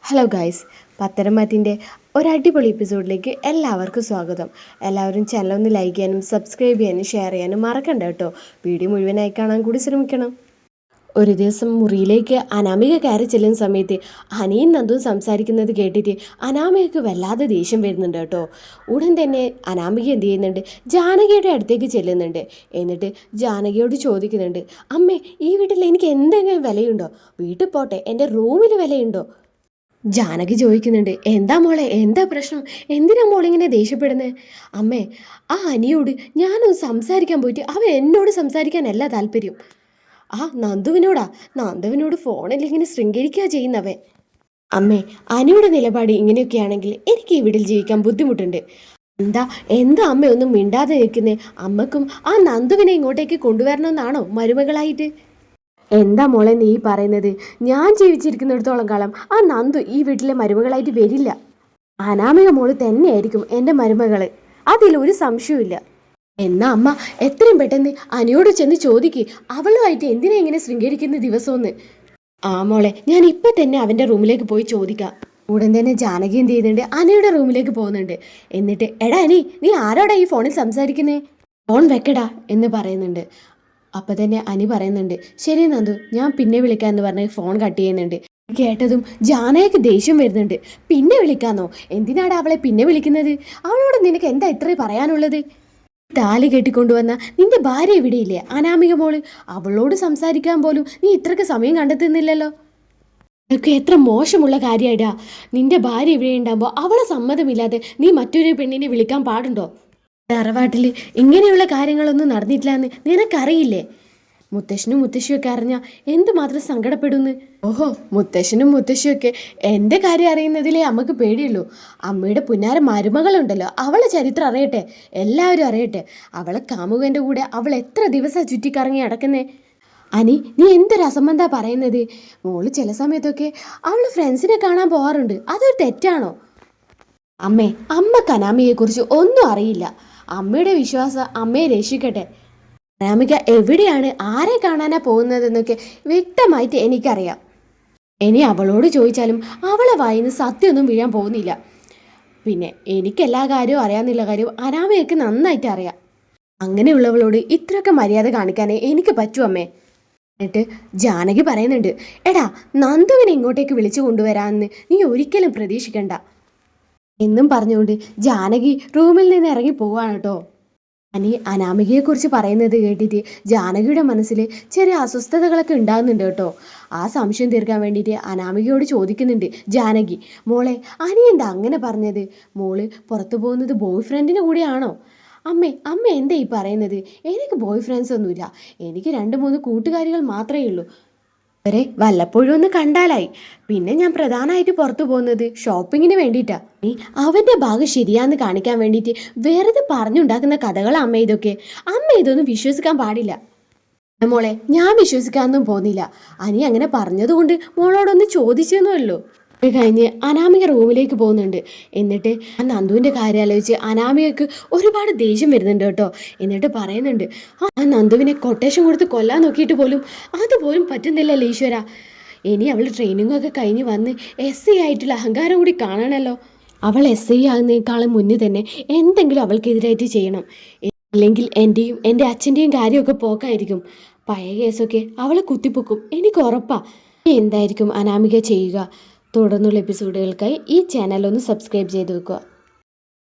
Hello guys, പത്തരമാറ്റിൻ്റെ ഒരടിപൊളി എപ്പിസോഡിലേക്ക് എല്ലാവർക്കും സ്വാഗതം. എല്ലാവരും ചാനലൊന്ന് ലൈക്ക് ചെയ്യാനും സബ്സ്ക്രൈബ് ചെയ്യാനും ഷെയർ ചെയ്യാനും മറക്കണ്ട കേട്ടോ. വീഡിയോ മുഴുവനായി കാണാൻ കൂടി ശ്രമിക്കണം. ഒരു ദിവസം മുറിയിലേക്ക് അനാമിക കയറി ചെല്ലുന്ന സമയത്ത് ഹനിയും നന്ദുവും സംസാരിക്കുന്നത് കേട്ടിട്ട് അനാമികയ്ക്ക് വല്ലാതെ ദേഷ്യം വരുന്നുണ്ട് കേട്ടോ. ഉടൻ തന്നെ അനാമിക എന്ത് ചെയ്യുന്നുണ്ട്, ജാനകിയുടെ അടുത്തേക്ക് ചെല്ലുന്നുണ്ട്. എന്നിട്ട് ജാനകിയോട് ചോദിക്കുന്നുണ്ട്, അമ്മേ, ഈ വീട്ടിൽ എനിക്ക് എന്തെങ്കിലും വിലയുണ്ടോ? വീട്ടിൽ പോട്ടെ, എൻ്റെ റൂമിൽ വിലയുണ്ടോ? ജാനകി ചോദിക്കുന്നുണ്ട്, എന്താ മോളെ, എന്താ പ്രശ്നം? എന്തിനാ മോളിങ്ങനെ ദേഷ്യപ്പെടുന്നത്? അമ്മേ, ആ അനിയോട് ഞാനൊന്ന് സംസാരിക്കാൻ പോയിട്ട് അവൻ എന്നോട് സംസാരിക്കാനല്ല താല്പര്യം. ആ നന്ദുവിനോട് ഫോണിൽ ഇങ്ങനെ ശൃംഗരിക്കുക ചെയ്യുന്നവൻ. അമ്മേ, അനിയുടെ നിലപാട് ഇങ്ങനെയൊക്കെയാണെങ്കിൽ എനിക്ക് ഈ വീട്ടിൽ ജീവിക്കാൻ ബുദ്ധിമുട്ടുണ്ട്. എന്താ എന്താ അമ്മ ഒന്നും മിണ്ടാതെ നിൽക്കുന്നേ? അമ്മക്കും ആ നന്ദുവിനെ ഇങ്ങോട്ടേക്ക് കൊണ്ടുവരണമെന്നാണോ മരുമകളായിട്ട്? എന്താ മോളെ നീ പറയുന്നത്? ഞാൻ ജീവിച്ചിരിക്കുന്നിടത്തോളം കാലം ആ നന്ദു ഈ വീട്ടിലെ മരുമകളായിട്ട് വരില്ല. അനാമിക മോള് തന്നെയായിരിക്കും എൻ്റെ മരുമകള്, അതിലൊരു സംശയമില്ല. എന്നാ അമ്മ എത്രയും പെട്ടെന്ന് അനിയോട് ചെന്ന് ചോദിക്ക്, അവളുമായിട്ട് എന്തിനാ ഇങ്ങനെ ശൃംഗരിക്കുന്ന ദിവസമെന്ന്. ആ മോളെ, ഞാൻ ഇപ്പം തന്നെ അവൻ്റെ റൂമിലേക്ക് പോയി ചോദിക്കാം. ഉടൻ തന്നെ ജാനകി എന്ത് ചെയ്യുന്നുണ്ട്, അനിയുടെ റൂമിലേക്ക് പോകുന്നുണ്ട്. എന്നിട്ട്, എടാ അനി, നീ ആരോടാ ഈ ഫോണിൽ സംസാരിക്കുന്നേ? ഫോൺ വെക്കടാ എന്ന് പറയുന്നുണ്ട്. അപ്പം തന്നെ അനി പറയുന്നുണ്ട്, ശരി നന്ദു, ഞാൻ പിന്നെ വിളിക്കാമെന്ന് പറഞ്ഞ് ഫോൺ കട്ട് ചെയ്യുന്നുണ്ട്. കേട്ടതും ജാനകിക്ക് ദേഷ്യം വരുന്നുണ്ട്. പിന്നെ വിളിക്കാന്നോ? എന്തിനാടാ അവളെ പിന്നെ വിളിക്കുന്നത്? അവളോട് നിനക്ക് എന്താ ഇത്രേ പറയാനുള്ളത്? താലി കെട്ടിക്കൊണ്ടുവന്ന നിന്റെ ഭാര്യ എവിടെയില്ലേ, അനാമിക മോള്? അവളോട് സംസാരിക്കാൻ പോലും നീ ഇത്രയ്ക്ക് സമയം കണ്ടെത്തുന്നില്ലല്ലോ. നിനക്ക് എത്ര മോശമുള്ള കാര്യമായിടാ. നിന്റെ ഭാര്യ ഇവിടെ ഉണ്ടാകുമ്പോൾ അവളെ സമ്മതമില്ലാതെ നീ മറ്റൊരു പെണ്ണിനെ വിളിക്കാൻ പാടുണ്ടോ? തറവാട്ടിൽ ഇങ്ങനെയുള്ള കാര്യങ്ങളൊന്നും നടന്നിട്ടില്ല എന്ന് നിനക്കറിയില്ലേ? മുത്തശ്ശനും മുത്തശ്ശിയൊക്കെ അറിഞ്ഞാൽ എന്തുമാത്രം സങ്കടപ്പെടുന്നു. ഓഹോ, മുത്തശ്ശനും മുത്തശ്ശിയൊക്കെ എൻ്റെ കാര്യം അറിയുന്നതിലേ അമ്മക്ക് പേടിയുള്ളൂ. അമ്മയുടെ പുന്നാര മരുമകളുണ്ടല്ലോ, അവളെ ചരിത്രം അറിയട്ടെ, എല്ലാവരും അറിയട്ടെ. അവളെ കാമുകൻ്റെ കൂടെ അവൾ എത്ര ദിവസം ചുറ്റിക്കറങ്ങി നടക്കുന്നേ. അനി, നീ എന്തൊരു അസംബന്ധാ പറയുന്നത്? മോള് ചില സമയത്തൊക്കെ അവൾ ഫ്രണ്ട്സിനെ കാണാൻ പോകാറുണ്ട്, അതൊരു തെറ്റാണോ? അമ്മേ, അമ്മക്ക് അനാമികയെക്കുറിച്ച് ഒന്നും അറിയില്ല. അമ്മയുടെ വിശ്വാസം അമ്മയെ രക്ഷിക്കട്ടെ. അനാമിക എവിടെയാണ്, ആരെ കാണാനാ പോകുന്നതെന്നൊക്കെ വ്യക്തമായിട്ട് എനിക്കറിയാം. ഇനി അവളോട് ചോദിച്ചാലും അവളെ വായിന്ന് സത്യമൊന്നും വീഴാൻ പോകുന്നില്ല. പിന്നെ എനിക്കെല്ലാ കാര്യവും അറിയാമെന്നുള്ള കാര്യവും അനാമികയ്ക്ക് നന്നായിട്ട് അറിയാം. അങ്ങനെയുള്ളവളോട് ഇത്രയൊക്കെ മര്യാദ കാണിക്കാനേ എനിക്ക് പറ്റൂ അമ്മേ. എന്നിട്ട് ജാനകി പറയുന്നുണ്ട്, എടാ, നന്ദുവിനെ ഇങ്ങോട്ടേക്ക് വിളിച്ചു കൊണ്ടുവരാമെന്ന് നീ ഒരിക്കലും പ്രതീക്ഷിക്കണ്ട എന്നും പറഞ്ഞുകൊണ്ട് ജാനകി റൂമിൽ നിന്ന് ഇറങ്ങി പോവാണ് കേട്ടോ. അനാമികയെക്കുറിച്ച് പറയുന്നത് കേട്ടിട്ട് ജാനകിയുടെ മനസ്സിൽ ചെറിയ അസ്വസ്ഥതകളൊക്കെ ഉണ്ടാകുന്നുണ്ട് കേട്ടോ. ആ സംശയം തീർക്കാൻ വേണ്ടിയിട്ട് അനാമികയോട് ചോദിക്കുന്നുണ്ട് ജാനകി, മോളെ, അനി എന്താ അങ്ങനെ പറഞ്ഞത്? മോള് പുറത്തു പോകുന്നത് ബോയ് ഫ്രണ്ടിൻ്റെ കൂടെയാണോ? അമ്മ എന്താ ഈ പറയുന്നത്? എനിക്ക് ബോയ് ഫ്രണ്ട്സ് ഒന്നുമില്ല. എനിക്ക് 2-3 കൂട്ടുകാരികൾ മാത്രമേ ഉള്ളൂ. അവരെ വല്ലപ്പോഴും ഒന്ന് കണ്ടാലായി. പിന്നെ ഞാൻ പ്രധാനമായിട്ട് പുറത്തു പോകുന്നത് ഷോപ്പിങ്ങിന് വേണ്ടിയിട്ടാണ്. അവൻ്റെ ഭാഗം ശരിയാന്ന് കാണിക്കാൻ വേണ്ടിയിട്ട് വെറുതെ പറഞ്ഞുണ്ടാക്കുന്ന കഥകളാണ് അമ്മ ഇതൊക്കെ. അമ്മ ഇതൊന്നും വിശ്വസിക്കാൻ പാടില്ല. മോളെ, ഞാൻ വിശ്വസിക്കാനൊന്നും പോകുന്നില്ല. അനി അങ്ങനെ പറഞ്ഞതുകൊണ്ട് മോളോടൊന്ന് ചോദിച്ചെന്നുമല്ലോ. അത് കഴിഞ്ഞ് അനാമിക റൂമിലേക്ക് പോകുന്നുണ്ട്. എന്നിട്ട് ആ നന്ദുവിൻ്റെ കാര്യം ആലോചിച്ച് അനാമികക്ക് ഒരുപാട് ദേഷ്യം വരുന്നുണ്ട് കേട്ടോ. എന്നിട്ട് പറയുന്നുണ്ട്, ആ നന്ദുവിനെ കൊട്ടേഷൻ കൊടുത്ത് കൊല്ലാൻ നോക്കിയിട്ട് പോലും അതുപോലും പറ്റുന്നില്ലല്ലോ ഈശ്വര. ഇനി അവൾ ട്രെയിനിങ്ങൊക്കെ കഴിഞ്ഞ് വന്ന് SI ആയിട്ടുള്ള അഹങ്കാരം കൂടി കാണണമല്ലോ. അവൾ SI ആകുന്നതിനേക്കാളും മുന്നേ തന്നെ എന്തെങ്കിലും അവൾക്കെതിരായിട്ട് ചെയ്യണം. അല്ലെങ്കിൽ എൻ്റെയും എൻ്റെ അച്ഛൻ്റെയും കാര്യമൊക്കെ പോക്കായിരിക്കും. പഴയ കേസൊക്കെ അവളെ കുത്തിപ്പൊക്കും, എനിക്ക് ഉറപ്പാ. എന്തായിരിക്കും അനാമിക ചെയ്യുക? തുടർന്നുള്ള എപ്പിസോഡുകൾക്കായി ഈ ചാനൽ ഒന്ന് സബ്സ്ക്രൈബ് ചെയ്ത് വെക്കുക.